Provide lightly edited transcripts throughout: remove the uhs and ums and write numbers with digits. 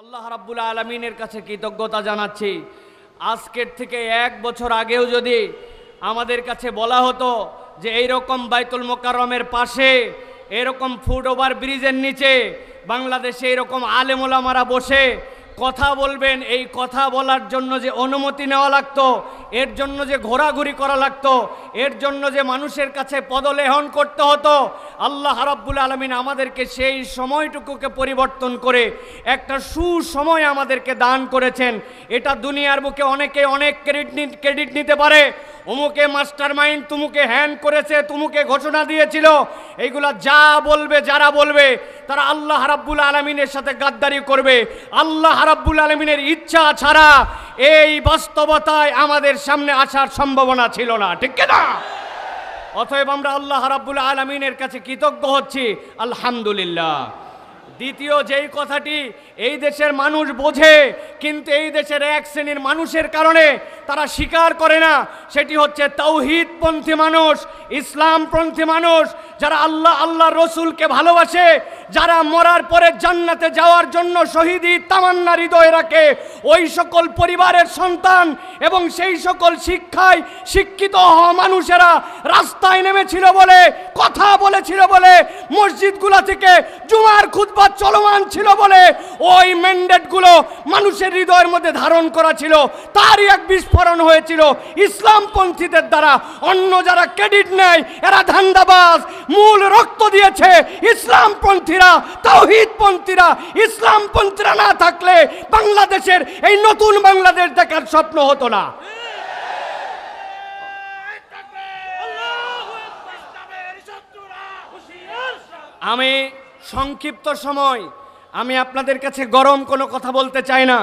আল্লাহ রাব্বুল আলামিনের কাছে কৃতজ্ঞতা জানাচ্ছি। আজকের থেকে 1 বছর আগেও যদি আমাদের কাছে বলা হতো যে এইরকম বাইতুল মোকাররমের পাশে এরকম ফুট ওভার ব্রিজের নিচে বাংলাদেশে এরকম আলেম ওলামারা বসে কথা বলবেন, এই কথা বলার জন্য যে অনুমতি নেওয়া লাগতো, এর জন্য যে ঘোরাঘুরি করা লাগতো, এর জন্য যে মানুষের কাছে পদলেহন করতে হতো, আল্লাহ রাব্বুল আলামিন আমাদেরকে সেই সময়টুকুকে পরিবর্তন করে একটা সুসময় আমাদেরকে দান করেছেন। এটা দুনিয়ার বুকে অনেকে অনেক ক্রেডিট নিতে পারে, অমুকে মাস্টার মাইন্ড, তুমুকে হ্যান্ড করেছে, তুমুকে ঘোষণা দিয়েছিল, এইগুলা যা বলবে, যারা বলবে তারা আল্লাহ রাব্বুল আলামিনের সাথে গাদ্দারি করবে। আল্লাহ রাব্বুল আলামিনের ইচ্ছা ছাড়া এই বাস্তবতায় আমাদের সামনে আসার সম্ভাবনা ছিল না, ঠিক না? অতএব আমরা আল্লাহ রাব্বুল আলামিনের কাছে কৃতজ্ঞ হচ্ছি, আলহামদুলিল্লাহ। দ্বিতীয় যেই কথাটি এই দেশের মানুষ বোঝে, কিন্তু এই দেশের এক শ্রেণীর মানুষের কারণে তারা স্বীকার করে না, সেটি হচ্ছে তাওহীদপন্থী মানুষ, ইসলামপন্থী মানুষ, যারা আল্লাহ রসুলকে ভালোবাসে, যারা মরার পরে জান্নাতে যাওয়ার জন্য শহীদি তামান্না হৃদয়ে রাখে, ওই সকল পরিবারের সন্তান এবং সেই সকল শিক্ষায় শিক্ষিত হওয়া মানুষেরা রাস্তায় নেমেছিল বলে, কথা বলেছিল বলে, মসজিদগুলো থেকে জুমার খুতবা চলমান ছিল বলে ওই ম্যান্ডেটগুলো মানুষের হৃদয়ের মধ্যে ধারণ করা ছিল, তারই এক বিস্ফোরণ হয়েছিল ইসলামপন্থীদের দ্বারা। অন্য যারা ক্রেডিট নেয় এরা ধান্দাবাজ। মূল রক্ত দিয়েছে ইসলামপন্থীরা, তাওহীদপন্থীরা। ইসলামপন্থীরা না থাকলে বাংলাদেশের এই নতুন বাংলাদেশ দেখার স্বপ্ন হতো না। আমি সংক্ষিপ্ত সময় আমি আপনাদের কাছে গরম কোনো কথা বলতে চাই না,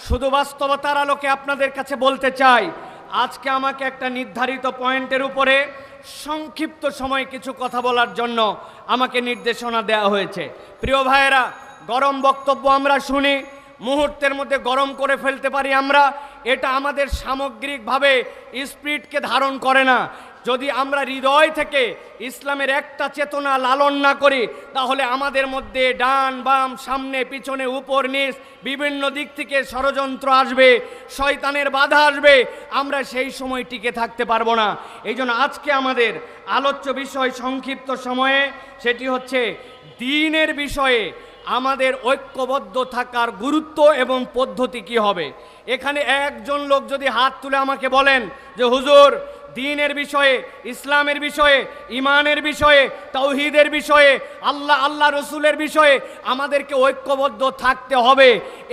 শুধু বাস্তবতার আলোকে আপনাদের কাছে বলতে চাই। আজকে আমাকে একটা নির্ধারিত পয়েন্টের উপরে সংক্ষিপ্ত সময় কিছু কথা বলার জন্য আমাকে নির্দেশনা দেওয়া হয়েছে। প্রিয় ভাইয়েরা, গরম বক্তব্য আমরা শুনি, মুহূর্তের মধ্যে গরম করে ফেলতে পারি আমরা, এটা আমাদের সামগ্রিকভাবে স্পিরিটকে ধারণ করে না। যদি আমরা হৃদয় থেকে ইসলামের একটা চেতনা লালন না করি, তাহলে আমাদের মধ্যে ডান বাম, সামনে পিছনে, উপর নিচ বিভিন্ন দিক থেকে ষড়যন্ত্র আসবে, শয়তানের বাধা আসবে, আমরা সেই সময় টিকে থাকতে পারবো না। এই জন্য আজকে আমাদের আলোচ্য বিষয় সংক্ষিপ্ত সময়ে সেটি হচ্ছে দ্বীনের বিষয়ে আমাদের ঐক্যবদ্ধ থাকার গুরুত্ব এবং পদ্ধতি কি হবে। এখানে একজন লোক যদি হাত তুলে আমাকে বলেন যে হুজুর, দ্বীনের বিষয়ে, ইসলামের বিষয়ে, ইমানের বিষয়ে, তাওহীদের বিষয়ে, আল্লাহ রসুলের বিষয়ে আমাদেরকে ঐক্যবদ্ধ থাকতে হবে,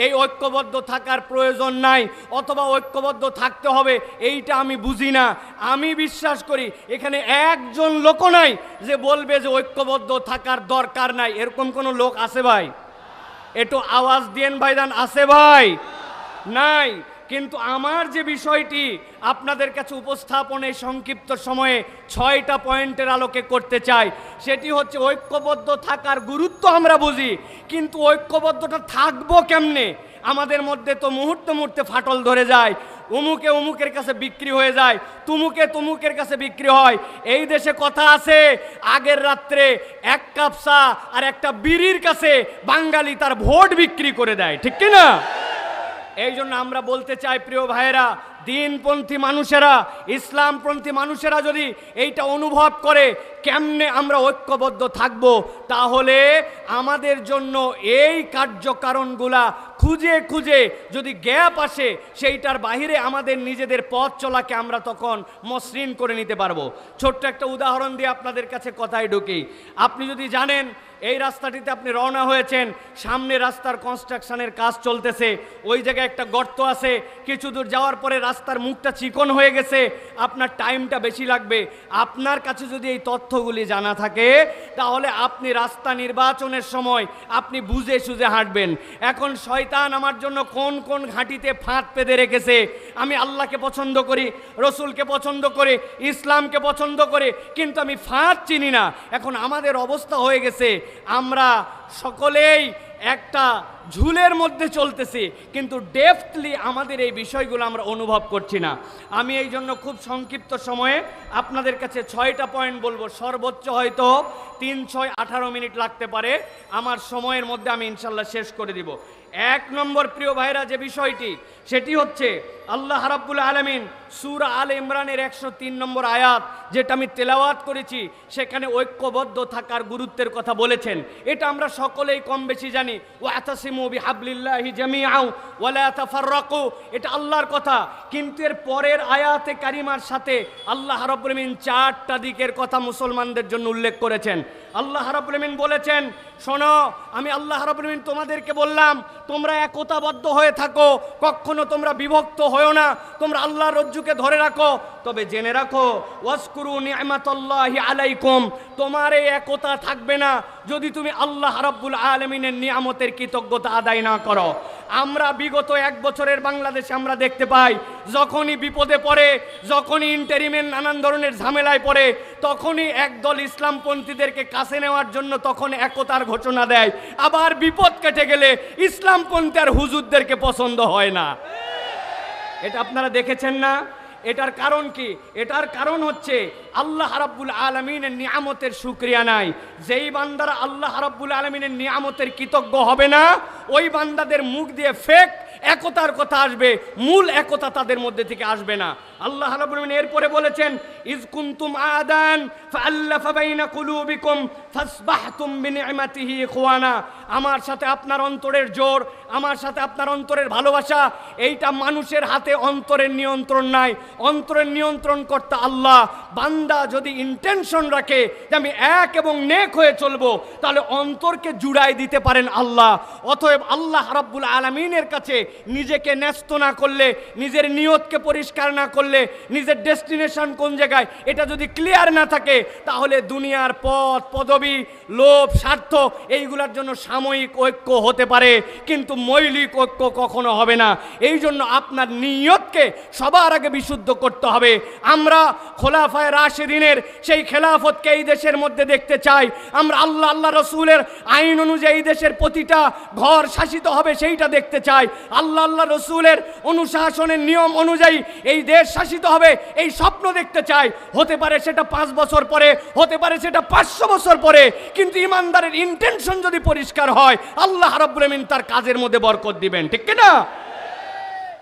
এই ঐক্যবদ্ধ থাকার প্রয়োজন নাই, অথবা ঐক্যবদ্ধ থাকতে হবে, এইটা আমি বুঝি না। আমি বিশ্বাস করি এখানে একজন লোক নাই যে বলবে যে ঐক্যবদ্ধ থাকার দরকার নাই। এরকম কোনো লোক আছে ভাই? একটু আওয়াজ দিয়েন ভাইজান, আছে ভাই? নাই। কিন্তু আমার যে বিষয়টি আপনাদের কাছে উপস্থাপনে সংক্ষিপ্ত সময়ে 6টা পয়েন্টের আলোকে করতে চাই, সেটি হচ্ছে ঐক্যবদ্ধ থাকার গুরুত্ব আমরা বুঝি, কিন্তু ঐক্যবদ্ধটা থাকবো কেমনে? আমাদের মধ্যে তো মুহূর্তে মুহূর্তে ফাটল ধরে যায়, অমুকে অমুকের কাছে বিক্রি হয়ে যায়, তুমুকের কাছে বিক্রি হয়। এই দেশে কথা আছে, আগের রাত্রে 1 কাপ চা আর একটা বিড়ির কাছে বাঙালি তার ভোট বিক্রি করে দেয়, ঠিক কিনা? এই জন্য আমরা বলতে চাই প্রিয় ভাইয়েরা, দ্বীনপন্থী মানুষেরা, ইসলামপন্থী মানুষেরা যদি এইটা অনুভব করে কেমনে আমরা ঐক্যবদ্ধ থাকব, তাহলে আমাদের জন্য এই কার্যকারণগুলা খুঁজে খুঁজে যদি গ্যাপ আসে, সেইটার বাহিরে আমাদের নিজেদের পথ চলাকে আমরা তখন মসৃণ করে নিতে পারবো। ছোট্ট একটা উদাহরণ দিয়ে আপনাদের কাছে কথায় ঢুকি। আপনি যদি জানেন এই রাস্তাটিতে আপনি রওনা হয়েছেন, সামনে রাস্তার কনস্ট্রাকশনের কাজ চলতেছে, ওই জায়গায় একটা গর্ত আছে, কিছু দূর যাওয়ার পরে রাস্তার মুখটা চিকন হয়ে গেছে, আপনার টাইমটা বেশি লাগবে। আপনার কাছে যদি এই তথ্যগুলি জানা থাকে, তাহলে আপনি রাস্তা নির্বাচনের সময় আপনি বুঝে সুঝে হাঁটবেন। এখন শয়তান আমার জন্য কোন কোন ঘাঁটিতে ফাঁদ পেতে রেখেছে, আমি আল্লাহকে পছন্দ করি, রসুলকে পছন্দ করি, ইসলামকে পছন্দ করি, কিন্তু আমি ফাঁদ চিনি না। এখন আমাদের অবস্থা হয়ে গেছে, আমরা সকলেই একটা ঝুলের মধ্যে চলতেছি, কিন্তু ডেপথলি আমাদের এই বিষয়গুলো আমরা অনুভব করছি না। আমি এই জন্য খুব সংক্ষিপ্ত সময়ে আপনাদের কাছে 6টা পয়েন্ট বলবো, সর্বোচ্চ হয়তো 3, 6, 18 মিনিট লাগতে পারে। আমার সময়ের মধ্যে আমি ইনশাল্লাহ শেষ করে দিব। 1 নম্বর প্রিয় ভাইরা যে বিষয়টি, সেটি হচ্ছে আল্লাহ রাব্বুল আলামিন সূরা আলে ইমরানের 103 নম্বর আয়াত, যেটা আমি তেলাওয়াত করেছি, সেখানে ঐক্যবদ্ধ থাকার গুরুত্বের কথা বলেছেন। এটা আমরা সকলেই কম বেশি জানি। ওয়াতাসিমু বিহাবলিল্লাহি জামিআন ওয়া লা তাফাররাকু, এটা আল্লাহর কথা। কিন্তু এর পরের আয়াতে কারিমার সাথে আল্লাহ রাব্বুল আলামিন 4টা দিকের কথা মুসলমানদের জন্য উল্লেখ করেছেন। আল্লাহ রাব্বুল আলামিন বলেছেন, শোনো, আমি আল্লাহ রাব্বুল আলামিন তোমাদেরকে বললাম তোমরা একতাবদ্ধ হয়ে থাকো, কখনো তোমরা বিভক্ত হয়ো না, তোমরা আল্লাহর রজ্জুকে ধরে রাখো। তবে জেনে রাখো, ওয়াজকুরু নি'মাতাল্লাহি আলাইকুম, তোমার এই একতা থাকবে না যদি তুমি আল্লাহ রাব্বুল আলামিনের নিয়ামতের কৃতজ্ঞতা আদায় না করো। আমরা বিগত 1 বছরের বাংলাদেশে আমরা দেখতে পাই, যখনই বিপদে পড়ে, যখনই ইন্টারিমের নানান ধরনের ঝামেলায় পড়ে, তখনই একদল ইসলামপন্থীদেরকে কাছে নেওয়ার জন্য তখন একতার ঘোষণা দেয়। আবার বিপদ কেটে গেলে ইসলামপন্থী আর হুজুরদেরকে পছন্দ হয় না। এটা আপনারা দেখেছেন না? এটার কারণ কি? এটার কারণ হচ্ছে আল্লাহ রাব্বুল আলামিনের নিয়ামতের শুকরিয়া নাই। যেই বান্দারা আল্লাহ রাব্বুল আলামিনের নিয়ামতের কৃতজ্ঞ হবে না, ওই বান্দাদের মুখ দিয়ে ফেক একতার কথা আসবে, মূল একতা তাদের মধ্যে থেকে আসবে না। আল্লাহ রাব্বুল আলামিন এরপরে বলেছেন, ইজ কুনতুম আদান ফাআল্লাফা বাইনা কুলুবিকুম ফাসবাহতুম বিনি'মাতিহি ইখওয়ানা। আমার সাথে আপনার অন্তরের জোর, আমার সাথে আপনার অন্তরের ভালোবাসা, এইটা মানুষের হাতে অন্তরের নিয়ন্ত্রণ নাই। অন্তরের নিয়ন্ত্রণ করতে আল্লাহ। বান্দা যদি ইন্টেনশন রাখে যে আমি এক এবং নেক হয়ে চলবো, তাহলে অন্তরকে জুড়াই দিতে পারেন আল্লাহ। অতএব আল্লাহ রাব্বুল আলামিনের কাছে নিজেকে ন্যস্ত না করলে, নিজের নিয়তকে পরিষ্কার না করলে, নিজের ডেস্টিনেশন কোন জায়গায় এটা যদি ক্লিয়ার না থাকে, তাহলে দুনিয়ার পথ, পদবি, লোভ, স্বার্থ এইগুলোর জন্য সাময়িক ঐক্য হতে পারে, কিন্তু মৌলিক ঐক্য কখনো হবে না। এই জন্য আপনার নিয়তকে সবার আগে বিশুদ্ধ করতে হবে। আমরা খোলাফায়ে রাশিদিনের সেই খেলাফতকে এই দেশের মধ্যে দেখতে চাই। আমরা আল্লাহ রসুলের আইন অনুযায়ী দেশের প্রতিটা ঘর শাসিত হবে সেইটা দেখতে চাই। আল্লাহ রসুলের অনুশাসনের নিয়ম অনুযায়ী এই দেশ শাসিত হবে এই স্বপ্ন দেখতে চাই। হতে পারে সেটা 5 বছর পরে, হতে পারে সেটা 500 বছর পরে, কিন্তু ইমানদারের ইন্টেনশন যদি পরিষ্কার হয়, আল্লাহ রাব্বুল আমিন তার কাজের মধ্যে বরকত দিবেন, ঠিক কি না?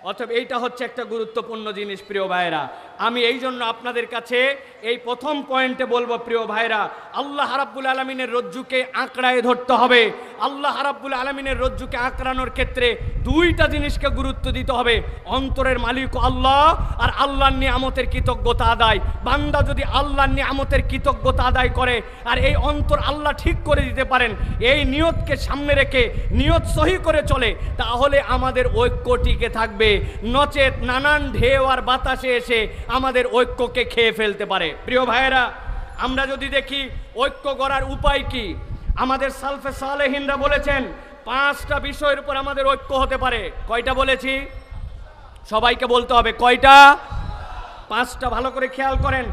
অতএব এইটা হচ্ছে একটা গুরুত্বপূর্ণ জিনিস প্রিয় ভাইরা। আমি এই জন্য আপনাদের কাছে এই প্রথম পয়েন্টে বলবো, প্রিয় ভাইরা, আল্লাহ রাব্বুল আলামিনের রজ্জুকে আঁকড়ায় ধরতে হবে। আল্লাহ রাব্বুল আলামিনের রজ্জুকে আঁকড়ানোর ক্ষেত্রে 2টা জিনিসকে গুরুত্ব দিতে হবে, অন্তরের মালিক আল্লাহ আর আল্লাহর নিয়ামতের কৃতজ্ঞতা আদায়। বান্দা যদি আল্লাহর নিয়ামতের কৃতজ্ঞতা আদায় করে আর এই অন্তর আল্লাহ ঠিক করে দিতে পারেন, এই নিয়তকে সামনে রেখে নিয়ত সহি করে চলে, তাহলে আমাদের ঐক্য টিকে থাকবে। নচেত নানান ঢেউ আর বাতাসে এসে আমাদের ঐক্যকে খেয়ে ফেলতে পারে। প্রিয় ভাইয়েরা, আমরা যদি দেখি ঐক্য করার উপায় কি, আমাদের সালফে সালেহিনরা বলেছেন 5টা বিষয়ের উপর আমাদের ঐক্য হতে পারে। কয়টা বলেছি? সবাইকে বলতে হবে কয়টা? 5টা। ভালো করে খেয়াল করেন।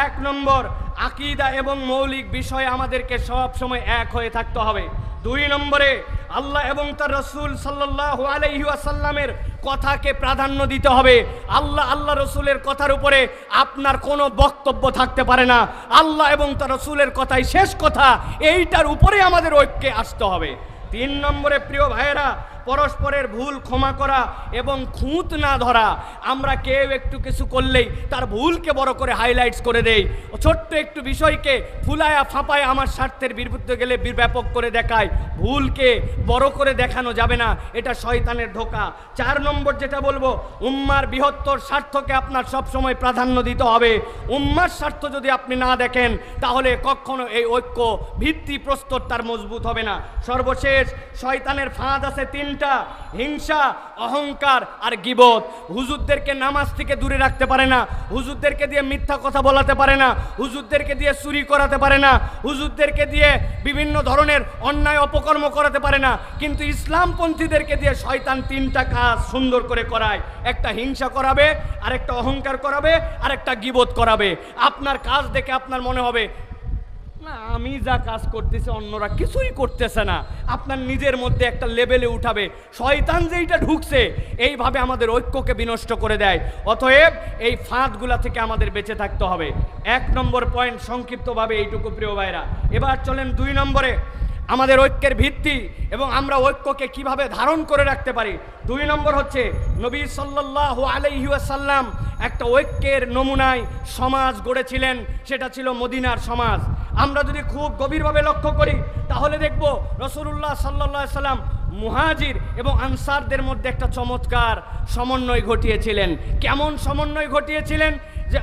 1 নম্বর, আকীদা এবং মৌলিক বিষয়ে আমাদেরকে সব সময় এক হয়ে থাকতে হবে। 2 নম্বরে, আল্লাহ এবং তার রাসূল সাল্লাল্লাহু আলাইহি ওয়াসাল্লামের কথাকে প্রাধান্য দিতে হবে। আল্লাহ রসুলের কথার উপরে আপনার কোনো বক্তব্য থাকতে পারে না। আল্লাহ এবং তার রসুলের কথাই শেষ কথা, এইটার উপরে আমাদের ঐক্যে আসতে হবে। 3 নম্বরে প্রিয় ভাইয়েরা, পরস্পরের ভুল ক্ষমা করা এবং খুঁত না ধরা। আমরা কেউ একটু কিছু করলেই তার ভুলকে বড় করে হাইলাইটস করে দেই, ছোট্ট একটু বিষয়কে ফুলায়া ফাঁপায় আমার স্বার্থের বিরুদ্ধে গেলে ব্যাপক করে দেখায়। ভুলকে বড় করে দেখানো যাবে না, এটা শয়তানের ধোঁকা। 4 নম্বর যেটা বলবো, উম্মার বৃহত্তর স্বার্থকে আপনার সবসময় প্রাধান্য দিতে হবে। উম্মার স্বার্থ যদি আপনি না দেখেন, তাহলে কখনো এই ঐক্য ভিত্তি প্রস্তর তার মজবুত হবে না। সর্বশেষ, শয়তানের ফাঁদ আছে 3টা, হিংসা, অহংকার আর গীবত। হুজুরদেরকে নামাজ থেকে দূরে রাখতে পারে না, হুজুরদেরকে দিয়ে মিথ্যা কথা বলাতে পারে না, হুজুরদেরকে দিয়ে চুরি করাতে পারে না, হুজুরদেরকে দিয়ে বিভিন্ন ধরনের অন্যায় অপকর্ম করাতে পারে না, কিন্তু ইসলামপন্থীদেরকে দিয়ে শয়তান 3টা কাজ সুন্দর করে করায়। একটা হিংসা করাবে, আরেকটা অহংকার করাবে, আরেকটা গীবত করাবে। আপনার কাজ দেখে আপনার মনে হবে না, আমি যা কাজ করতেছি অন্যরা কিছুই করতেছে না, আপনার নিজের মধ্যে একটা লেভেলে উঠাবে। শয়তান যেইটা ঢুকছে এইভাবে আমাদের ঐক্যকে বিনষ্ট করে দেয়। অতএব এই ফাঁদগুলা থেকে আমাদের বেঁচে থাকতে হবে। 1 নম্বর পয়েন্ট সংক্ষিপ্তভাবে এইটুকু প্রিয় ভাইরা। এবার চলেন 2 নম্বরে, আমাদের ঐক্যের ভিত্তি এবং আমরা ঐক্যকে কিভাবে ধারণ করে রাখতে পারি। 2 নম্বর হচ্ছে নবী সাল্লাল্লাহু আলাইহি ওয়াসাল্লাম একটা ঐক্যের নমুনায় সমাজ গড়েছিলেন, সেটা ছিল মদিনার সমাজ। আমরা যদি খুব গভীরভাবে লক্ষ্য করি তাহলে দেখব রাসূলুল্লাহ সাল্লাল্লাহু আলাইহি সাল্লাম মুহাজির এবং আনসারদের মধ্যে একটা চমৎকার সমন্বয় ঘটিয়েছিলেন। কেমন সমন্বয় ঘটিয়েছিলেন? যে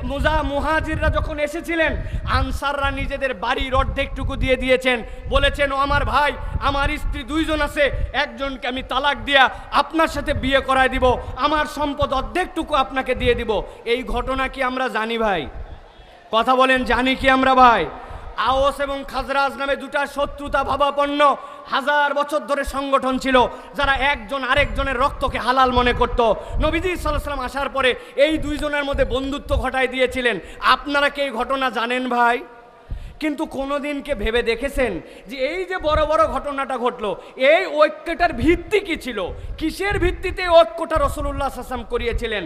মুহাজিররা যখন এসেছিলেন, আনসাররা নিজেদের বাড়ির অর্ধেকটুকু দিয়ে দিয়েছেন, বলেছেন ও আমার ভাই, আমার স্ত্রী 2 জন আছে, একজনকে আমি তালাক দিয়া আপনার সাথে বিয়ে করায় দিব, আমার সম্পদ অর্ধেকটুকু আপনাকে দিয়ে দিব। এই ঘটনা কি আমরা জানি ভাই? কথা বলেন, জানি কি আমরা ভাই? আওস এবং খাজরাজ নামে 2টা শত্রুতা ভাবাপন্ন 1000 বছর ধরে সংগঠন ছিল, যারা একজন আরেকজনের রক্তকে হালাল মনে করত। নবীজি সাল্লাল্লাহু আলাইহি ওয়াসাল্লাম আসার পরে এই 2 জনের মধ্যে বন্ধুত্ব ঘটায় দিয়েছিলেন। আপনারা কি এই ঘটনা জানেন ভাই? কিন্তু কোনোদিনকে ভেবে দেখেছেন যে এই যে বড় বড় ঘটনাটা ঘটলো, এই ঐক্যটার ভিত্তি কি ছিল? কিসের ভিত্তিতে ঐক্যটা রাসূলুল্লাহ সাল্লাল্লাহু আলাইহি ওয়াসাল্লাম করিয়েছিলেন?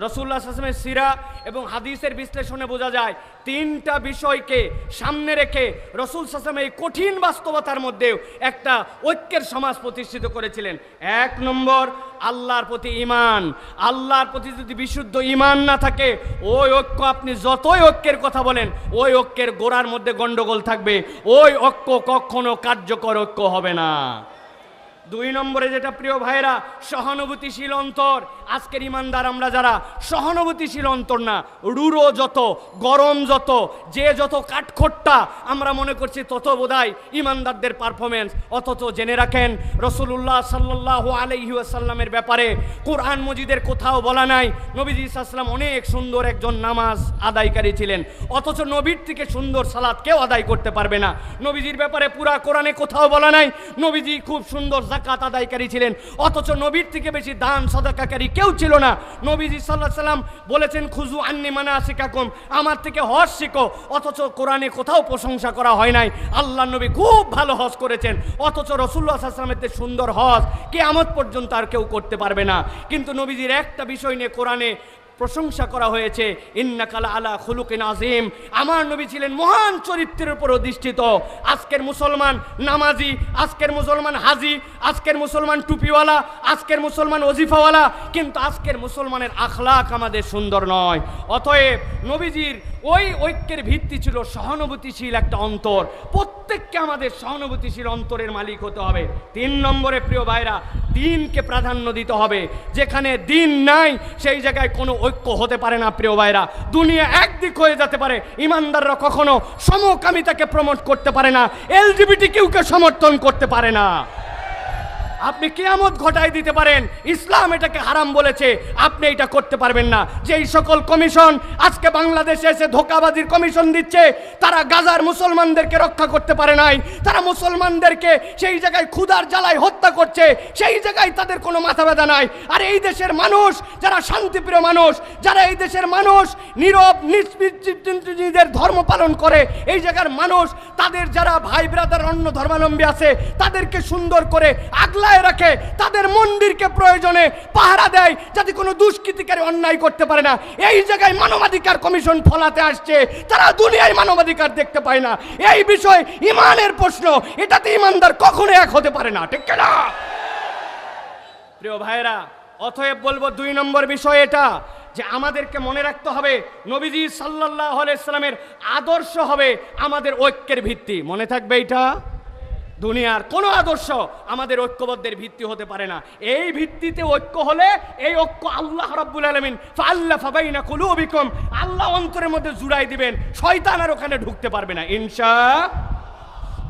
রাসূলুল্লাহ সাল্লাল্লাহু আলাইহি ওয়াসাল্লামের সিরা এবং হাদিসের বিশ্লেষণে বোঝা যায় 3টা বিষয়কে সামনে রেখে রাসূল সাল্লাল্লাহু আলাইহি ওয়াসাল্লাম এই কঠিন বাস্তবতার মধ্যেও একটা ঐক্যের সমাজ প্রতিষ্ঠিত করেছিলেন। 1 নম্বর, আল্লাহর প্রতি ঈমান। আল্লাহর প্রতি যদি বিশুদ্ধ ঈমান না থাকে, ওই ঐক্য আপনি যতই ঐক্যের কথা বলেন, ওই ঐক্যের গোড়ার মধ্যে গন্ডগোল থাকবে, ওই ঐক্য কখনো কার্যকর ঐক্য হবে না। 2 নম্বরে যেটা প্রিয় ভাইরা, সহানুভূতিশীল অন্তর। আজকের ইমানদার আমরা যারা সহানুভূতিশীল অন্তর না, রুড়ো যত, গরম যত, যে যত কাঠখোট্টা, আমরা মনে করছি তত বোধহয় ইমানদারদের পারফরমেন্স। অথচ জেনে রাখেন রাসূলুল্লাহ সাল্লাল্লাহু আলাইহি ওয়াসাল্লামের ব্যাপারে কোরআন মজিদের কোথাও বলা নাই নবীজি সাল্লাল্লাহু আলাইহি ওয়াসাল্লাম অনেক সুন্দর একজন নামাজ আদায়কারী ছিলেন, অথচ নবীর থেকে সুন্দর সালাত কেউ আদায় করতে পারবে না। নবীজির ব্যাপারে পুরা কোরআনে কোথাও বলা নাই নবীজি খুব সুন্দর যাকাত আদায়কারী ছিলেন, অথচ নবীর থেকে বেশি দান সাদাকাকারী কেউ ছিল না। নবীজি সাল্লাল্লাহু আলাইহি ওয়াসাল্লাম বলেছেন খুযু আন্নী মানাসিকাকুম, আমার থেকে হজ শিখো, অথচ কোরআনে কোথাও প্রশংসা করা হয় নাই আল্লাহর নবী খুব ভালো হজ করেছেন, অথচ রাসূলুল্লাহ সাল্লাল্লাহু আলাইহি ওয়াসাল্লামের সুন্দর হজ কিয়ামত পর্যন্ত আর কেউ করতে পারবে না। কিন্তু নবীজির একটা বিষয় নিয়ে কোরআনে প্রশংসা করা হয়েছে, ইন্নাকা আলা খুলুকিন আযীম, আমার নবী ছিলেন মহান চরিত্রের উপর অধিষ্ঠিত। আজকের মুসলমান নামাজি, আজকের মুসলমান হাজি, আজকের মুসলমান টুপিওয়ালা, আজকের মুসলমান ওজিফাওয়ালা, কিন্তু আজকের মুসলমানের আখলাক আমাদের সুন্দর নয়। অতএব নবীজির ওই ঐক্যের ভিত্তি ছিল সহানুভূতিশীল একটা অন্তর। প্রত্যেককে আমাদের সহানুভূতিশীল অন্তরের মালিক হতে হবে। 3 নম্বরে প্রিয় ভাইরা, দ্বীনকে প্রাধান্য দিতে হবে। যেখানে দ্বীন নাই সেই জায়গায় কোনো ঐক্য হতে পারে না প্রিয় ভাইরা। দুনিয়া একদিক হয়ে যেতে পারে, ইমানদাররা কখনো সমকামিতাকে প্রমোট করতে পারে না, এলজিবিটিকিউকে সমর্থন করতে পারে না। আপনি কিয়ামত ঘটায় দিতে পারেন, ইসলাম এটাকে হারাম বলেছে, আপনি এটা করতে পারবেন না। যেই সকল কমিশন আজকে বাংলাদেশে এসে ধোঁকাবাজির কমিশন দিচ্ছে, তারা গাজার মুসলমানদেরকে রক্ষা করতে পারে নাই, তারা মুসলমানদেরকে সেই জায়গায় ক্ষুধার জ্বালায় হত্যা করছে, সেই জায়গায় তাদের কোনো মাথা ব্যথা নাই। আর এই দেশের মানুষ যারা শান্তিপ্রিয় মানুষ, যারা এই দেশের মানুষ নীরব নিজের ধর্ম পালন করে, এই জায়গার মানুষ তাদের যারা ভাই ব্রাদার অন্য ধর্মাবলম্বী আছে তাদেরকে সুন্দর করে আগলা রাখে, তাদের মন্দিরকে প্রয়োজনে পাহারা দেয় যাতে কোনো দুষ্কৃতিকারী অন্যায় করতে পারে না। এই জায়গায় মানবাধিকার কমিশন ফলাতে আসছে, তারা দুনিয়ায় মানবাধিকার দেখতে পায় না। এই বিষয় ইমানের প্রশ্ন, এটাতে ইমানদার কখনো এক হতে পারে না, ঠিক না প্রিয় ভাইরা? অতএব বলবো 2 নম্বর বিষয় এটা, যে আমাদেরকে মনে রাখতে হবে নবীজি সাল্লাল্লাহু আলাইহি ওয়াসাল্লামের আদর্শ হবে আমাদের ঐক্যের ভিত্তি। মনে থাকবে এটা, দুনিয়ার কোনো আদর্শ আমাদের ঐক্যবদ্ধের ভিত্তি হতে পারে না। এই ভিত্তিতে ঐক্য হলে, এই ঐক্য আল্লাহ রাব্বুল আলামিন ফাআল্লাফা বাইনা কুলুবিকুম, আল্লাহ অন্তরের মধ্যে জুড়াই দিবেন, শয়তান আর ওখানে ঢুকতে পারবে না ইনশাআল্লাহ।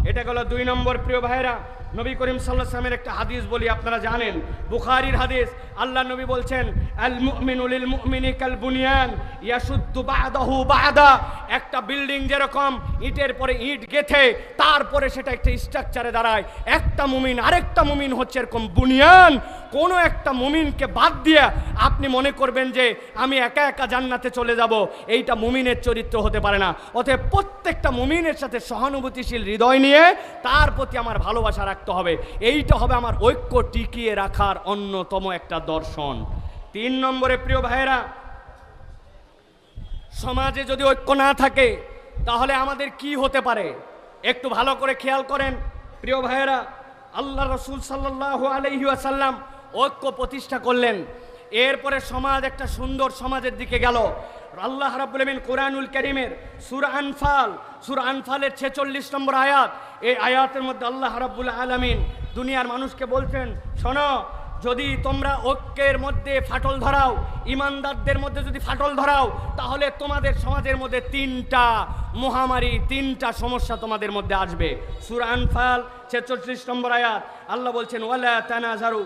এটা হলো 2 নম্বর প্রিয় ভাইরা। নবী করিম সাল্লাল্লাহু আলাইহি ওয়াসাল্লামের একটা হাদিস বলি, আপনারা জানেন, বুখারীর হাদিস। আল্লাহ নবী বলছেন আল মুমিনু লিল মুমিনি কাল বুনিয়ান ইয়াশুদ্দু বা'দাহু বা'দা। একটা বিল্ডিং যেরকম ইটের পরে ইট গেথে তারপরে সেটা একটা স্ট্রাকচারে দাঁড়ায়, একটা মুমিন আরেকটা মুমিন হচ্ছে এরকম বুনিয়ান। কোনো একটা মুমিনকে বাদ দিয়ে আপনি মনে করবেন যে আমি একা একা জান্নাতে চলে যাব, এইটা মুমিনের চরিত্র হতে পারে না। অতএব প্রত্যেকটা মুমিনের সাথে সহানুভূতিশীল হৃদয় নিয়ে তার প্রতি আমার ভালোবাসা রাখতে হবে। এইটা হবে আমার ঐক্য টিকিয়ে রাখার অন্যতম একটা দর্শন। 3 নম্বরে প্রিয় ভাইয়েরা, সমাজে যদি ঐক্য না থাকে তাহলে আমাদের কি হতে পারে একটু ভালো করে খেয়াল করেন প্রিয় ভাইয়েরা। আল্লাহ রাসূল সাল্লাল্লাহু আলাইহি ওয়াসাল্লাম ঐক্য প্রতিষ্ঠা করলেন, এরপরে সমাজ একটা সুন্দর সমাজের দিকে গেল। আল্লাহ রাব্বুল আমিন কোরআনুল কারীমের সূরা আনফালের 46 নম্বর আয়াত, এই আয়াতের মধ্যে আল্লাহ রাব্বুল আলামিন দুনিয়ার মানুষকে বলছেন, শোনো, যদি তোমরা ঐক্যের মধ্যে ফাটল ধরাও, ইমানদারদের মধ্যে যদি ফাটল ধরাও, তাহলে তোমাদের সমাজের মধ্যে 3টা মহামারী, 3টা সমস্যা তোমাদের মধ্যে আসবে। সূরা আনফাল 46 নম্বর আয়াত, আল্লাহ বলছেন ওয়ালা তানাজারু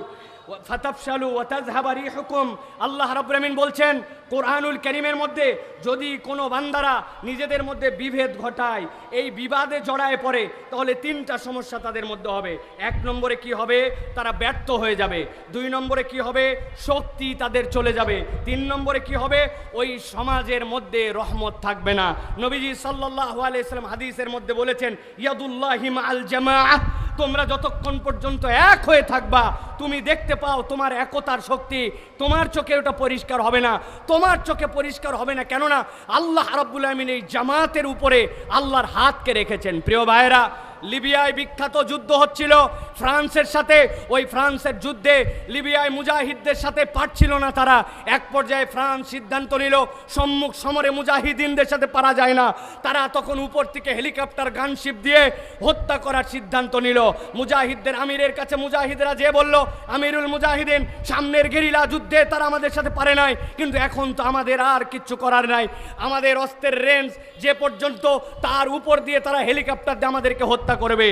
ফাতাফশালু ওয়া তাযহাবা রিহুকুম। আল্লাহ রাব্বুল আমিন বলছেন কোরআনুল কারীমের মধ্যে যদি কোনো বান্দারা নিজেদের মধ্যে বিভেদ ঘটায়, এই বিবাদে জড়ায় পড়ে, তাহলে 3টা সমস্যা তাদের মধ্যে হবে। 1 নম্বরে কি হবে? তারা ব্যর্থ হয়ে যাবে। 2 নম্বরে কি হবে? শক্তি তাদের চলে যাবে। 3 নম্বরে কি হবে? ওই সমাজের মধ্যে রহমত থাকবে না। নবীজি সাল্লাল্লাহু আলাইহি সাল্লাম হাদিসের মধ্যে বলেছেন ইয়াদুল্লাহি মাআল জামাআহ, তোমরা যতক্ষণ পর্যন্ত এক হয়ে থাকবা তুমি দেখতে পাও তোমার একতার শক্তি, তোমার চোখে ওটা পরিষ্কার হবে না, তোমার চোখে পরিষ্কার হবে না। কেননা আল্লাহ রাব্বুল আমিন এই জামাতের উপরে আল্লাহর হাতকে রেখেছেন। প্রিয় ভাইয়েরা, লিবিয়ায় বিখ্যাত যুদ্ধ হচ্ছিল ফ্রান্সের সাথে। ওই ফ্রান্সের যুদ্ধে লিবিয়ায় মুজাহিদদের সাথে পারছিল না তারা। এক পর্যায়ে ফ্রান্স সিদ্ধান্ত নিল সম্মুখ সমরে মুজাহিদিনদের সাথে পারা যায় না। তারা তখন উপর থেকে হেলিকপ্টার গানশিপ দিয়ে হত্যা করার সিদ্ধান্ত নিল। মুজাহিদদের আমিরের কাছে মুজাহিদরা যে বলল, আমিরুল মুজাহিদিন, সামনের গেরিলা যুদ্ধে তারা আমাদের সাথে পারে নাই, কিন্তু এখন তো আমাদের আর কিচ্ছু করার নাই, আমাদের অস্ত্রের রেঞ্জ যে পর্যন্ত তার উপর দিয়ে তারা হেলিকপ্টার দিয়ে আমাদেরকে হত্যা করবে।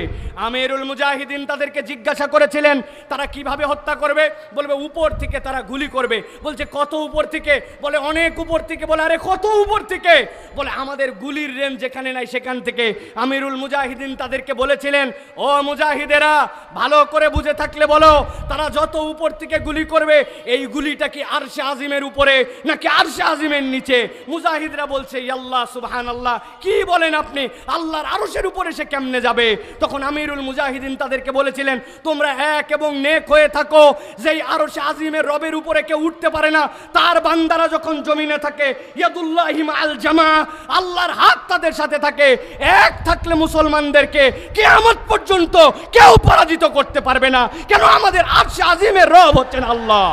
আমিরুল মুজাহিদিন তাদেরকে জিজ্ঞাসা করেছিলেন তারা কিভাবে হত্যা করবে, বলবে উপর থেকে তারা গুলি করবে। বলছে কত উপর থেকে? বলে অনেক উপর থেকে। বলে আরে কত উপর থেকে? বলে আমাদের গুলির রেঞ্জ যেখানে নাই সেখান থেকে। আমিরুল মুজাহিদিন তাদেরকে বলেছিলেন, ও মুজাহিদেরা, ভালো করে বুঝে থাকলে বলো, তারা যত উপর থেকে গুলি করবে এই গুলিটা কি আরশে আজিমের উপরে নাকি আরশে আজিমের নিচে? মুজাহিদরা বলছে আল্লাহ সুবহানাল্লাহ, কি বলেন আপনি, আল্লাহর আরশের উপরে সে কেমনে যাবে? তখন আমিরুল মুজাহিদিন তাদেরকে বলেছিলেন, তোমরা এক এবং নেক হয়ে থাকো, যেই আরশে আজিমের রবের উপরে কেউ উঠতে পারে না, তার বান্দারা যখন জমিনে থাকে ইয়াদুল্লাহি মাআল জামাআহ, আল্লাহর হাত তাদের সাথে থাকে। এক থাকলে মুসলমানদেরকে কিয়ামত পর্যন্ত কেউ পরাজিত করতে পারবে না। কেন? আমাদের আরশে আজিমের রব হচ্ছেন আল্লাহ।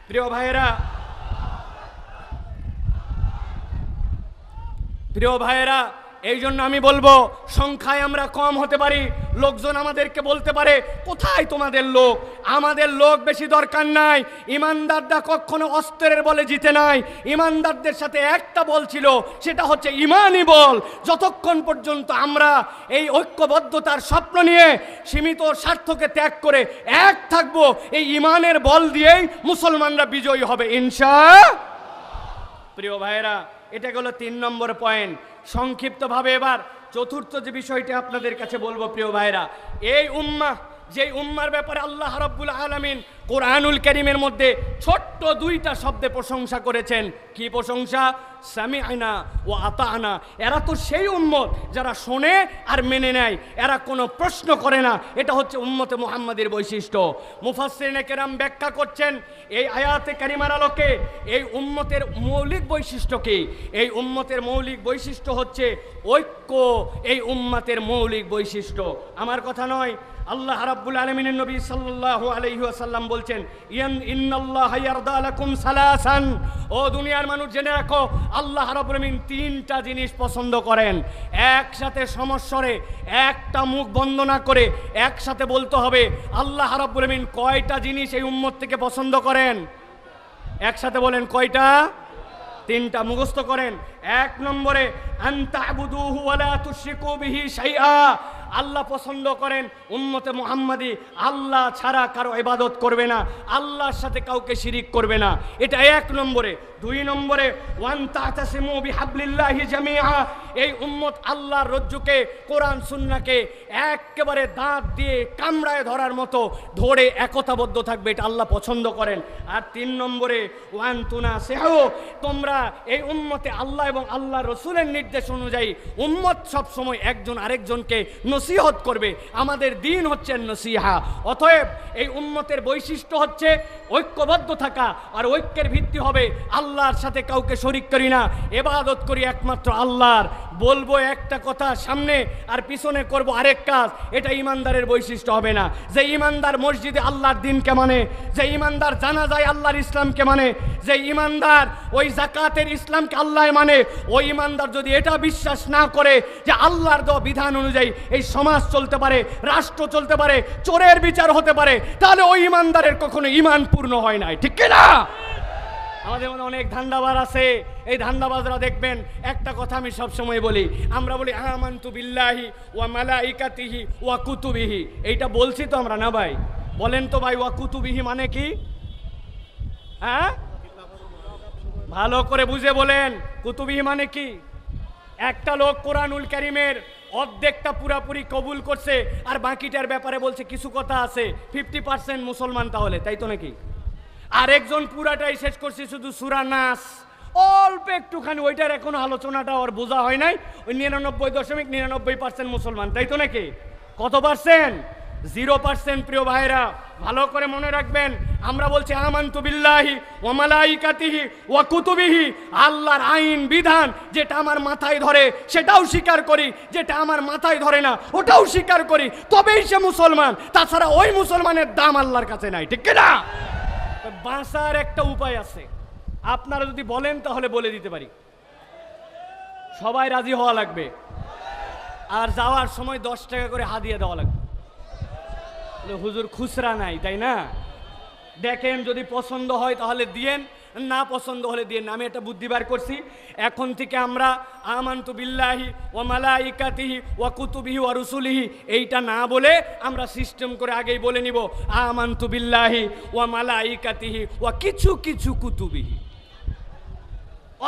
প্রিয় ভাইয়েরা, এই জন্য আমি বলবো, সংখ্যায় আমরা কম হতে পারি, লোকজন আমাদেরকে বলতে পারে কোথায় তোমাদের লোক? আমাদের লোক বেশি দরকার নাই। ইমানদাররা কখনো অস্ত্রের বলে জিতে নাই। ইমানদারদের সাথে একটা বল ছিল, সেটা হচ্ছে ইমানি বল। যতক্ষণ পর্যন্ত আমরা এই ঐক্যবদ্ধতার স্বপ্ন নিয়ে সীমিত স্বার্থকে ত্যাগ করে এক থাকবো, এই ইমানের বল দিয়েই মুসলমানরা বিজয়ী হবে ইনশাআল্লাহ। প্রিয় ভাইয়েরা, এটা গেল 3 নম্বর পয়েন্ট। সংক্ষিপ্তভাবে এবার চতুর্থ যে বিষয়টি আপনাদের কাছে বলবো প্রিয় ভাইরা, এই উম্মাহ, যেই উম্মার ব্যাপারে আল্লাহ রাব্বুল আলামিন কোরআনুল কারীমের মধ্যে ছোট্ট 2টা শব্দে প্রশংসা করেছেন। কি প্রশংসা? সামি'না ওয়া আতা'না। এরা তো সেই উম্মত যারা শোনে আর মেনে নেয়, এরা কোনো প্রশ্ন করে না। এটা হচ্ছে উম্মতে মুহাম্মাদের বৈশিষ্ট্য। মুফাসসিরিনে কেরাম ব্যাখ্যা করছেন এই আয়াতে কারিমার আলোকে এই উম্মতের মৌলিক বৈশিষ্ট্য কি? এই উম্মতের মৌলিক বৈশিষ্ট্য হচ্ছে ঐক্য। এই উম্মতের মৌলিক বৈশিষ্ট্য আমার কথা নয়, আল্লাহ রাব্বুল আলামিনের নবী সাল্লাল্লাহু আলাইহি ওয়াসাল্লাম বলছেন, ইন্নাল্লাহা ইয়ারদা লাকুম সালাসান। ও দুনিয়ার মানুষ জেনে রাখো, আল্লাহ রাব্বুল আলামিন 3টা জিনিস পছন্দ করেন। একসাথে সমস্বরে, একটা মুখ বন্ধ না করে একসাথে বলতে হবে, আল্লাহ রাব্বুল আলামিন কয়টা জিনিস এই উম্মত থেকে পছন্দ করেন? একসাথে বলেন, কয়টা? 3টা মুখস্থ করেন। 1 নম্বরে আনতা'বুদুহু ওয়া লা তুশরিকু বিহি শাইআ, আল্লাহ পছন্দ করেন উম্মতে মুহাম্মাদি আল্লাহ ছাড়া কারো ইবাদত করবে না, আল্লাহর সাথে কাউকে শিরিক করবে না। এটা এক নম্বরে। দুই নম্বরে ওয়ান তাতাসিমু বিহাবলিল্লাহি জামিআ, এই উম্মত আল্লাহর রজ্জুকে কোরআন সুন্নাহকে একেবারে দাঁত দিয়ে কামড়ায় ধরার মতো ধরে একতাবদ্ধ থাকবে, এটা আল্লাহ পছন্দ করেন। আর তিন নম্বরে ওয়ান তুনাসিহু, তোমরা এই উম্মতে আল্লাহ এবং আল্লাহ রসুলের নির্দেশ অনুযায়ী উম্মত সব সময় একজন আরেকজনকে নসিহত করবে। আমাদের দিন হচ্ছে নসিহা। অতএব এই উম্মতের বৈশিষ্ট্য হচ্ছে ঐক্যবদ্ধ থাকা, আর ঐক্যের ভিত্তি হবে আল্লাহর সাথে কাউকে শরিক করি না, ইবাদত করি একমাত্র আল্লাহর। বলবো একটা কথা সামনে আর পিছনে করব আরেক কাজ, এটা ইমানদারের বৈশিষ্ট্য হবে না। যে ইমানদার মসজিদে আল্লাহর দিনকে মানে, যে ইমানদার জানাজায় আল্লাহর ইসলামকে মানে, যে ইমানদার ওই যাকাতের ইসলামকে আল্লাহ মানে, ওই ইমানদার যদি এটা বিশ্বাস না করে যে আল্লাহর দেওয়া বিধান অনুযায়ী এই সমাজ চলতে পারে, রাষ্ট্র চলতে পারে, চোরের বিচার হতে পারে, তাহলে ওই ইমানদারের কখনো ইমান পূর্ণ হয় নাই, ঠিক কি না? আমাদের মধ্যে অনেক ধান্দাবাজ আছে। এই ধান্দাবাজরা দেখবেন একটা কথা আমি সবসময় বলি, আমরা বলি আমানতু বিল্লাহি ওয়া মালাইকাতিহি ওয়া কুতুবিহি। এইটা বলছি তো আমরা, না ভাই? বলেন তো ভাই, ওয়া কুতুবিহি মানে কি? হ্যাঁ, ভালো করে বুঝে বলেন, কুতুবিহি মানে কি? একটা লোক কোরআনুল কারীমের অর্ধেকটা পুরাপুরি কবুল করছে আর বাকিটার ব্যাপারে বলছে কিছু কথা আছে, 50% মুসলমান, তাহলে তাই তো নাকি? আরেকজন পুরাটাই শেষ করছে শুধু সূরা নাস, অল্প একটুখানি, ওইটার এখনো আলোচনাটা ওর বোঝা হয় নাই, ওই 99.99% মুসলমান, তাই তো নাকি? কত পার্সেন্ট? 0%। প্রিয় ভাইরা, ভালো করে মনে রাখবেন, আমরা বলছি আমানতু বিল্লাহি ওয়া মালাইকাতিহি ওয়া কুতুবিহি, আল্লাহর আইন বিধান যেটা আমার মাথায় ধরে সেটাও স্বীকার করি, যেটা আমার মাথায় ধরে না ওটাও স্বীকার করি, তবেই সে মুসলমান। তাছাড়া ওই মুসলমানের দাম আল্লাহর কাছে নাই, ঠিক না? বাঁচার একটা উপায় আছে, আপনারা যদি বলেন তাহলে বলে দিতে পারি। সবাই রাজি হওয়া লাগবে, আর যাওয়ার সময় 10 টাকা করে হাদিয়া দেওয়া লাগবে। হুজুর খুচরা নাই, তাই না? দেখেন যদি পছন্দ হয় তাহলে দিয়েন, না পছন্দ হলে দিয়েন। আমি একটা বুদ্ধি বার করছি, এখন থেকে আমরা আমানতু বিল্লাহি ওয়া মালাইকাতিহি ওয়া কুতুবিহি ওয়া রুসুলিহি এইটা না বলে আমরা সিস্টেম করে আগেই বলে নিব আমানতু বিল্লাহি ওয়া মালাইকাতিহি ওয়া কিছু কিছু কুতুবিহি।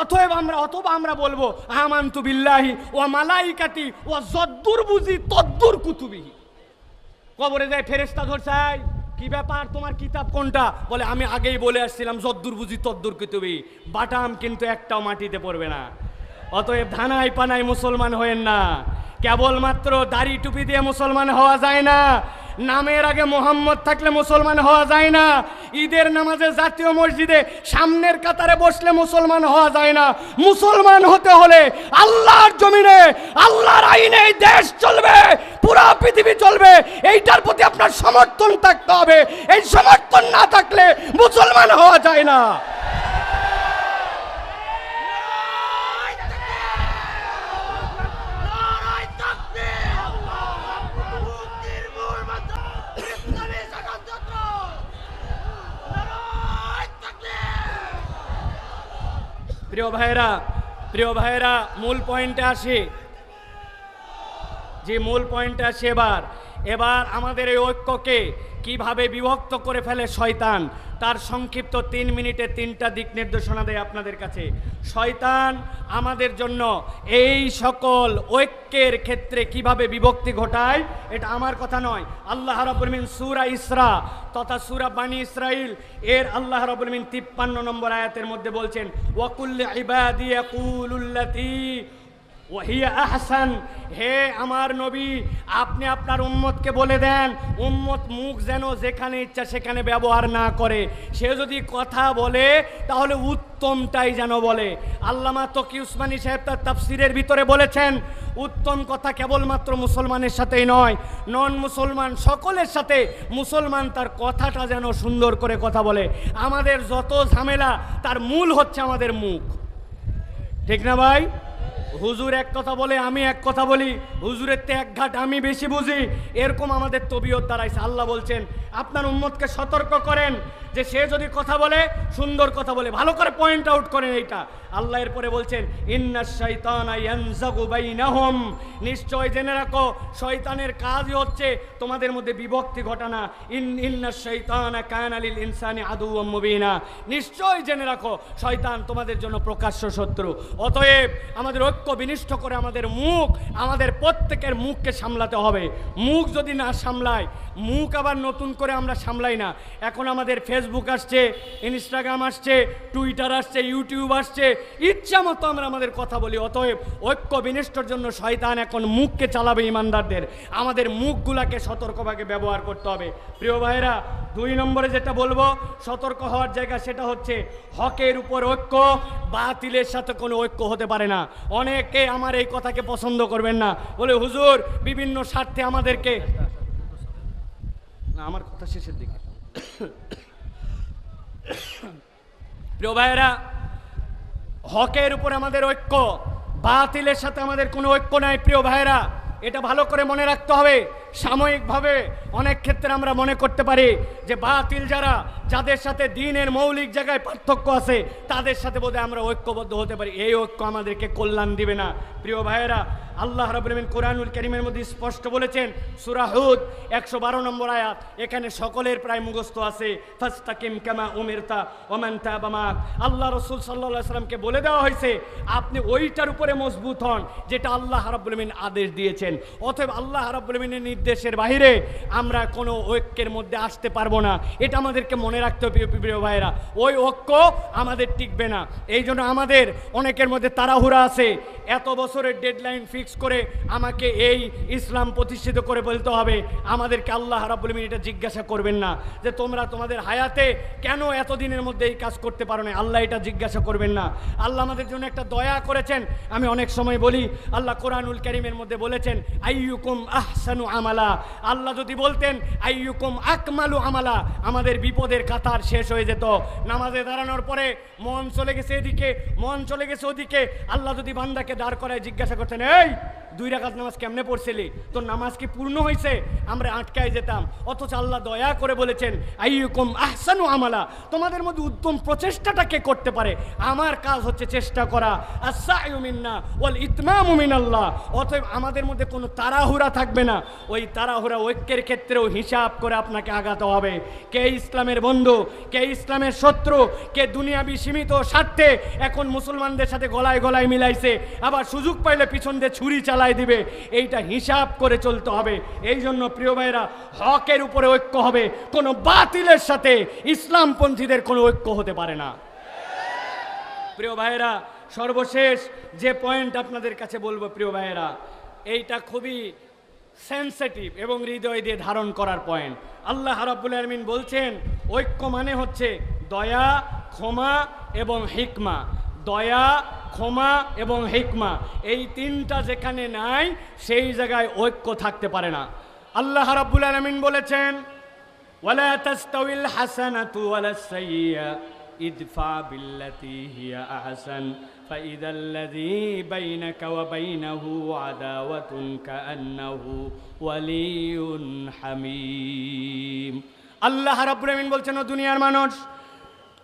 অথবা আমরা বলবো আমানতু বিল্লাহি ওয়া মালাইকাতি ওয়া যদ্দুর বুঝি তদ্দুর কুতুবিহি। কবরে যায় ফেরেশতা ধরছাই, কি ব্যাপার, তোমার কিতাব কোনটা? বলে আমি আগেই বলে আসছিলাম যদ্দুর বুঝি তদ্দুর কুতুবিহি। বাটাম কিন্তু একটাও মাটিতে পড়বে না। অতএব ধানাই পানাই মুসলমান হয়েন না, কেবলমাত্র দাড়ি টুপি দিয়ে মুসলমান হওয়া যায় না, নামের আগে মোহাম্মদ থাকলে মুসলমান হওয়া যায় না, ঈদের নামাজে জাতীয় মসজিদে সামনের কাতারে বসলে মুসলমান হওয়া যায় না। মুসলমান হতে হলে আল্লাহর জমিনে আল্লাহর আইনে এই দেশ চলবে, পুরা পৃথিবী চলবে, এইটার প্রতি আপনার সমর্থন থাকতে হবে। এই সমর্থন না থাকলে মুসলমান হওয়া যায় না। প্রিয় ভাইরা, মূল পয়েন্টে আসি। যে মূল পয়েন্টে আসি, এবার আমাদের এই ঐক্যকে কিভাবে বিভক্ত করে ফেলে শয়তান, তার সংক্ষিপ্ত 3 মিনিটে 3টা দিক নির্দেশনা দেয় আপনাদের কাছে। শয়তান আমাদের জন্য এই সকল ঐক্যের ক্ষেত্রে কিভাবে বিভক্তি ঘটায়, এটা আমার কথা নয়। আল্লাহ রাব্বুল আলামিন সূরা ইসরা তথা সূরা বানী ইসরাইল এর আল্লাহ রাব্বুল আলামিন 53 নম্বর আয়াতের মধ্যে বলছেন, ওয়া কুল্লি ইবাদি ইয়াকুলুল্লাতী ওয়াহিয়া আহসান। হে আমার নবী, আপনি আপনার উম্মতকে বলে দেন, উম্মত মুখ যেন যেখানে ইচ্ছা সেখানে ব্যবহার না করে। সে যদি কথা বলে তাহলে উত্তমটাই যেন বলে। আল্লামা তকি উসমানী সাহেব তার তাফসিরের ভিতরে বলেছেন, উত্তম কথা কেবলমাত্র মুসলমানের সাথেই নয়, নন মুসলমান সকলের সাথে মুসলমান তার কথাটা যেন সুন্দর করে কথা বলে। আমাদের যত ঝামেলা তার মূল হচ্ছে আমাদের মুখ, ঠিক না ভাই? হুজুর এক কথা বলে আমি এক কথা বলি, হুজুরের তে এক ঘাট আমি বেশি বুঝি, এরকম আমাদের তবিয়ত দাঁড়াইছে। আল্লাহ বলছেন আপনার উম্মতকে সতর্ক করেন যে সে যদি কথা বলে সুন্দর কথা বলে, ভালো করে পয়েন্ট আউট করেন এইটা। আল্লাহ এরপরে বলছেন ইন্নাশ শাইতানা ইয়ানজাগু বাইনাহুম, নিশ্চয় জেনে রাখো শয়তানের কাজই হচ্ছে তোমাদের মধ্যে বিভক্তি ঘটানো। ইন্নাশ শাইতানা কানা লিল ইনসানি আদুওয়াম মুবিনা, নিশ্চয় জেনে রাখো শয়তান তোমাদের জন্য প্রকাশ্য শত্রু। অতএব আমাদের ঐক্য বিনিষ্ট করে আমাদের মুখ, আমাদের প্রত্যেকের মুখকে সামলাতে হবে। মুখ যদি না সামলায়, মুখ আবার নতুন করে আমরা সামলাই না। এখন আমাদের ফেসবুক আসছে, ইনস্টাগ্রাম আসছে, টুইটার আসছে, ইউটিউব আসছে, ইচ্ছা মতো আমরা আমাদের কথা বলি। অতএব ঐক্য বিনষ্টর জন্য শয়তান এখন মুখকে চালাবে ইমানদারদের, আমাদের মুখগুলাকে সতর্কভাবে ব্যবহার করতে হবে। প্রিয় ভাইরা, 2 নম্বরে যেটা বলবো সতর্ক হওয়ার জায়গা, সেটা হচ্ছে হকের উপর ঐক্য, বাতিলের সাথে কোনো ঐক্য হতে পারে না। অনেকে আমার এই কথাকে পছন্দ করবেন না, বলে হুজুর বিভিন্ন স্বার্থে আমাদেরকে, না আমার কথা শেষের দিকে। প্রিয় ভাইয়েরা, হকের উপর আমাদের ঐক্য, বাতিলের সাথে আমাদের কোনো ঐক্য নাই। প্রিয় ভাইয়েরা, এটা ভালো করে মনে রাখতে হবে। সাময়িকভাবে অনেক ক্ষেত্রে আমরা মনে করতে পারি যে বাতিল যারা, যাদের সাথে দ্বীনের মৌলিক জায়গায় পার্থক্য আছে, তাদের সাথে বোধহয় আমরা ঐক্যবদ্ধ হতে পারি। এই ঐক্য আমাদেরকে কল্যাণ দিবে না। প্রিয় ভাইয়েরা, আল্লাহ রাব্বুল আলামিন কোরআনুল কারীমের মধ্যে স্পষ্ট বলেছেন, সূরা হুদ 112 নম্বর আয়াত, এখানে সকলের প্রায় মুখস্থ আছে, ফাস্তাকিম কামা উমিরতা ওয়া মান তাবা মাক। আল্লাহ রাসূল সাল্লাল্লাহু আলাইহি সাল্লামকে বলে দেওয়া হয়েছে আপনি ওইটার উপরে মজবুত হন যেটা আল্লাহ রাব্বুল আলামিন আদেশ দিয়েছেন। অতএব আল্লাহ রাব্বুল আলামিনের নির্দেশের বাইরে আমরা কোনো ঐক্যের মধ্যে আসতে পারবো না। এটা আমাদেরকে মনে রাখতে হবে প্রিয় ভাইয়েরা। ওই ঐক্য আমাদের টিকবে না। এই জন্য আমাদের অনেকের মধ্যে তাড়াহুড়া আছে, এত বছরের ডেডলাইন ফিক্স করে আমাকে এই ইসলাম প্রতিষ্ঠিত করে বলতে হবে। আমাদেরকে আল্লাহ রাব্বুল আলামিন এটা জিজ্ঞাসা করবেন না যে তোমরা তোমাদের হায়াতে কেন এতদিনের মধ্যে এই কাজ করতে পারো না। আল্লাহ এটা জিজ্ঞাসা করবেন না। আল্লাহ আমাদের জন্য একটা দয়া করেছেন। আমি অনেক সময় বলি, আল্লাহ কোরআনুল কারীমের মধ্যে বলেছেন আইয়ুকুম আহসানু আমালা। আল্লাহ যদি বলতেন আইয়ুকুম আকমালু আমালা, আমাদের বিপদের কাতার শেষ হয়ে যেত। নামাজে দাঁড়ানোর পরে মন চলে গেছে এদিকে, মন চলে গেছে ওদিকে। আল্লাহ যদি বান্দাকে দাঁড় করায় জিজ্ঞাসা করতেন, এই 2 রাকাত নামাজ কেমনে পড়ছিলি, তোর নামাজ কি পূর্ণ হয়েছে, আমরা আটকায় যেতাম। অথচ আল্লাহ দয়া করে বলেছেন আইয়ুকুম আহসানু আমালা, তোমাদের মধ্যে উত্তম প্রচেষ্টাটা কে করতে পারে, আমার কাজ হচ্ছে চেষ্টা করা। আস-সা'য়ু মিন্না ওয়াল ইতমামু মিনাল্লাহ। অতএব আমাদের মধ্যে কোনো তাড়াহুড়া থাকবে না। ওই তাড়াহুড়া ঐক্যের ক্ষেত্রেও হিসাব করে আপনাকে আগাতে হবে। কে ইসলামের বন্ধু, কে ইসলামের শত্রু, কে দুনিয়াবি সীমিত স্বার্থে এখন মুসলমানদের সাথে গলায় গলায় মিলাইছে, আবার সুযোগ পাইলে পিছন দিয়ে ছুরি চালায় দিবে, এইটা হিসাব করে চলতে হবে। এই জন্য প্রিয় ভাইরা, হকের উপরে ঐক্য হবে, কোনো বাতিলের সাথে ইসলামপন্থীদের কোনো ঐক্য হতে পারে না। প্রিয় ভাইরা, সর্বশেষ যে পয়েন্ট আপনাদের কাছে বলবো প্রিয় ভাইরা, এইটা খুবই সেন্সিটিভ এবং হৃদয় দিয়ে ধারণ করার পয়েন্ট। আল্লাহ রাব্বুল আলামিন বলছেন ঐক্য মানে হচ্ছে দয়া, ক্ষমা এবং হিকমা। দয়া, ক্ষমা এবং হিকমা, এই 3টা যেখানে নাই সেই জায়গায় ঐক্য থাকতে পারে না। আল্লাহ রাব্বুল আলামিন বলেছেন ওয়ালা তাস্তাউিল হাসানাতু ওয়ালাস সাইয়্যা ইদফা বিল্লাতী হিয়া আহসান ফাইদাল্লাযী বাইনাকা ওয়া বাইনাহু আদাওয়াতুন কাআন্নাহু ওয়ালিয়ুন হামীম। আল্লাহ রাব্বুল আলামিন বলছেন, ও দুনিয়ার মানুষ,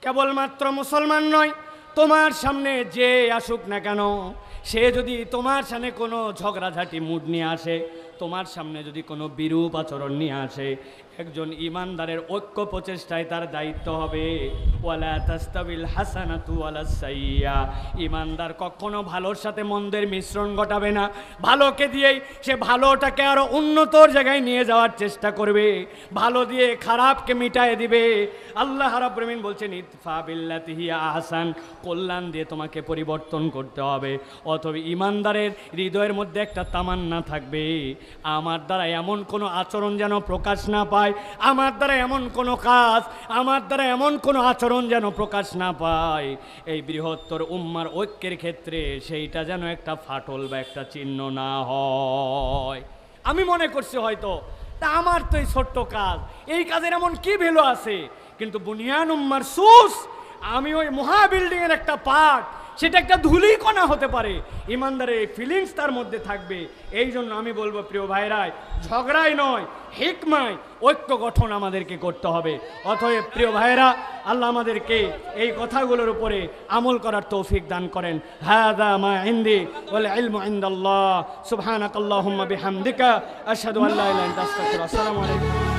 কেবলমাত্র মুসলমান নয়, তোমার সামনে যে আসুক না কেন, সে যদি তোমার সামনে কোনো ঝগড়াঝাটি মুড নিয়ে আসে, তোমার সামনে যদি কোনো বিরূপ আচরণ নিয়ে আসে, একজন ইমানদারের ঐক্য প্রচেষ্টায় তার দায়িত্ব হবে ওয়ালা তাস্তাবিল হাসানাতু ওয়ালাস সাইয়্যা। ইমানদার কখনো ভালোর সাথে মন্দের মিশ্রণ ঘটাবে না। ভালোকে দিয়েই সে ভালোটাকে আরো উন্নতর জায়গায় নিয়ে যাওয়ার চেষ্টা করবে, ভালো দিয়ে খারাপকে মিটায়ে দিবে। আল্লাহ রাব্বুল আলামিন বলছেন ইদফা বিল্লাতী হিয়া আহসান, কল্যাণ দিয়ে তোমাকে পরিবর্তন করতে হবে। অথবা ইমানদারের হৃদয়ের মধ্যে একটা তামান্না থাকবে, আমার দ্বারা এমন কোনো আচরণ যেন প্রকাশ না পায়, আমার দ্বারা এমন কোনো কাজ, আমার দ্বারা এমন কোনো আচরণ যেন প্রকাশ না পায়। এই বৃহত্তর উম্মার ঐক্যের ক্ষেত্রে সেইটা যেন একটা ফাটল বা একটা চিহ্ন না হয়। আমি মনে করছি হয়তো তা আমার তো এই ছোট্ট কাজ, এই কাজের এমন কি ভ্যালু আছে, কিন্তু বুনিয়ান উম্মার সুস, আমি ওই মহা বিল্ডিংয়ের একটা পার্ট, সেটা একটা ধূলিকণা হতে পারে, ইমানদারের এই ফিলিংস তার মধ্যে থাকবে। এই জন্য আমি বলবো প্রিয় ভাইরাই, ঝগড়াই নয় হিকমায় ঐক্য গঠন আমাদেরকে করতে হবে। অতএব প্রিয় ভাইরা, আল্লাহ আমাদেরকে এই কথাগুলোর উপরে আমল করার তৌফিক দান করেন। হাযা মা ইনদি ওয়াল ইলমু ইনদাল্লাহ। সুবহানাকাল্লাহুম্মা বিহামদিকা আশহাদু আল্লা ইলাহা ইল্লা আনতা আস্তাগফিরুকা। আসসালামু আলাইকুম।